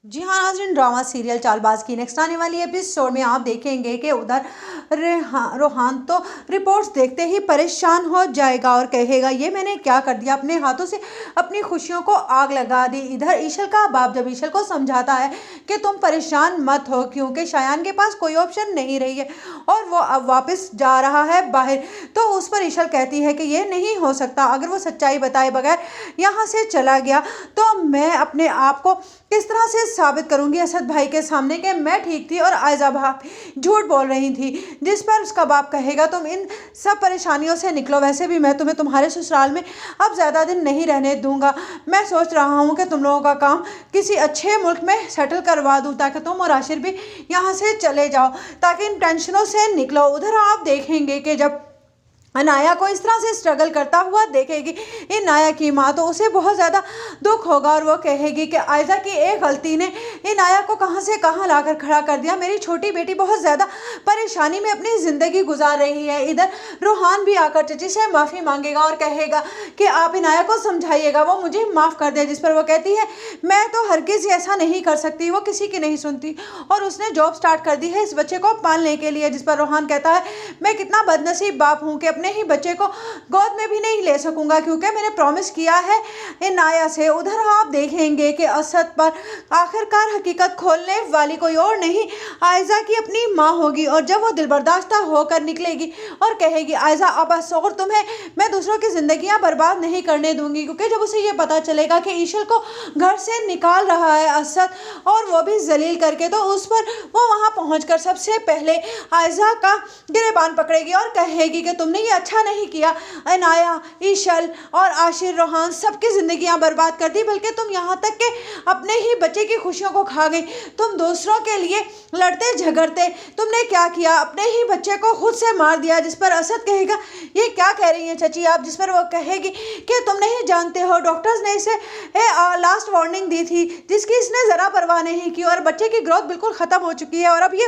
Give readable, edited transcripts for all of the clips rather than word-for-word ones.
जी हाँ नाज़रीन, drama serial Chaalbaaz की नेक्स्ट आने वाली एपिसोड में आप देखेंगे कि उधर रोहान तो रिपोर्ट्स देखते ही परेशान हो जाएगा और कहेगा ये मैंने क्या कर दिया, अपने हाथों से अपनी खुशियों को आग लगा दी। इधर ईशल का बाप जब ईशल को समझाता है कि तुम परेशान मत हो क्योंकि शायान के पास कोई ऑप्शन नहीं रही है और वो अब वापस जा रहा है बाहर, तो उस पर ईशल कहती है कि ये नहीं हो सकता, अगर वो सच्चाई बताए बगैर यहाँ से चला गया तो मैं अपने आप को किस तरह से साबित करूंगी असद भाई के सामने कि मैं ठीक थी और आयजा भाभी झूठ बोल रही थी। जिस पर उसका बाप कहेगा तुम इन सब परेशानियों से निकलो, वैसे भी मैं तुम्हें तुम्हारे ससुराल में अब ज़्यादा दिन नहीं रहने दूंगा। मैं सोच रहा हूँ कि तुम लोगों का काम किसी अच्छे मुल्क में सेटल करवा दूँ ताकि तुम और आशिर भी यहाँ से चले जाओ, ताकि इन टेंशनों से निकलो। उधर आप देखेंगे कि जब अनाया को इस तरह से स्ट्रगल करता हुआ देखेगी इनाया की माँ, तो उसे बहुत ज़्यादा दुख होगा और वो कहेगी कि आयजा की एक गलती ने इनाया को कहाँ से कहाँ लाकर खड़ा कर दिया। मेरी छोटी बेटी बहुत ज़्यादा परेशानी में अपनी ज़िंदगी गुजार रही है। इधर रोहान भी आकर चची से माफ़ी मांगेगा और कहेगा कि आप इनाया को समझाइएगा, वो मुझे माफ़ कर दे। जिस पर वो कहती है मैं तो हरगिज़ ऐसा नहीं कर सकती, वो किसी की नहीं सुनती और उसने जॉब स्टार्ट कर दी है इस बच्चे को पालने के लिए। जिस पर रोहान कहता है मैं कितना बदनसीब बाप हूँ कि अपने ही बच्चे को गोद में भी नहीं ले सकूंगा क्योंकि मैंने प्रॉमिस किया है इनाया से। उधर आप देखेंगे कि असद पर आखिरकार हकीकत खोलने वाली कोई और नहीं आयजा की अपनी माँ होगी और जब वो दिलबर्दाश्ता होकर निकलेगी और कहेगी आयजा अब और तुम्हें मैं दूसरों की जिंदगियां बर्बाद नहीं करने दूंगी, क्योंकि जब उसे ये पता चलेगा कि ईशल को घर से निकाल रहा है असद और वो भी जलील करके, तो उस पर वो वहां पहुंचकर सबसे पहले आयजा का गिरेबान पकड़ेगी और कहेगी कि तुमने ये अच्छा नहीं किया, अनाया ईशल और आशिर रोहान सबकी जिंदगियां बर्बाद कर दी, बल्कि तुम यहाँ तक कि अपने ही बच्चे की खुशियों को खा गई। तुम दूसरों के लिए लड़ते झगड़ते तुमने क्या किया, अपने ही बच्चे को खुद से मार दिया। जिस पर असद कहेगा ये क्या कह रही हैं चची आप। जिस पर वो कहेगी कि तुम नहीं जानते हो डॉक्टर्स ने इसे लास्ट वार्निंग दी थी जिसकी इसने ज़रा परवाह नहीं की और बच्चे की ग्रोथ बिल्कुल ख़त्म हो चुकी है और अब ये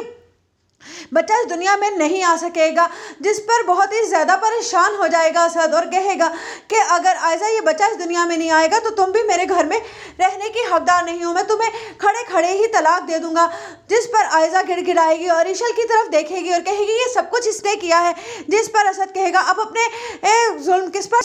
बच्चा इस दुनिया में नहीं आ सकेगा। जिस पर बहुत ही ज़्यादा परेशान हो जाएगा असद और कहेगा कि अगर आयजा ये बच्चा इस दुनिया में नहीं आएगा तो तुम भी मेरे घर में रहने की हकदार नहीं हो, मैं तुम्हें खड़े खड़े ही तलाक दे दूंगा। जिस पर आयजा गिड़गिड़ाएगी और ईशल की तरफ देखेगी और कहेगी ये सब कुछ इसने किया है। जिस पर असद कहेगा अब अपने जुल्म किस पर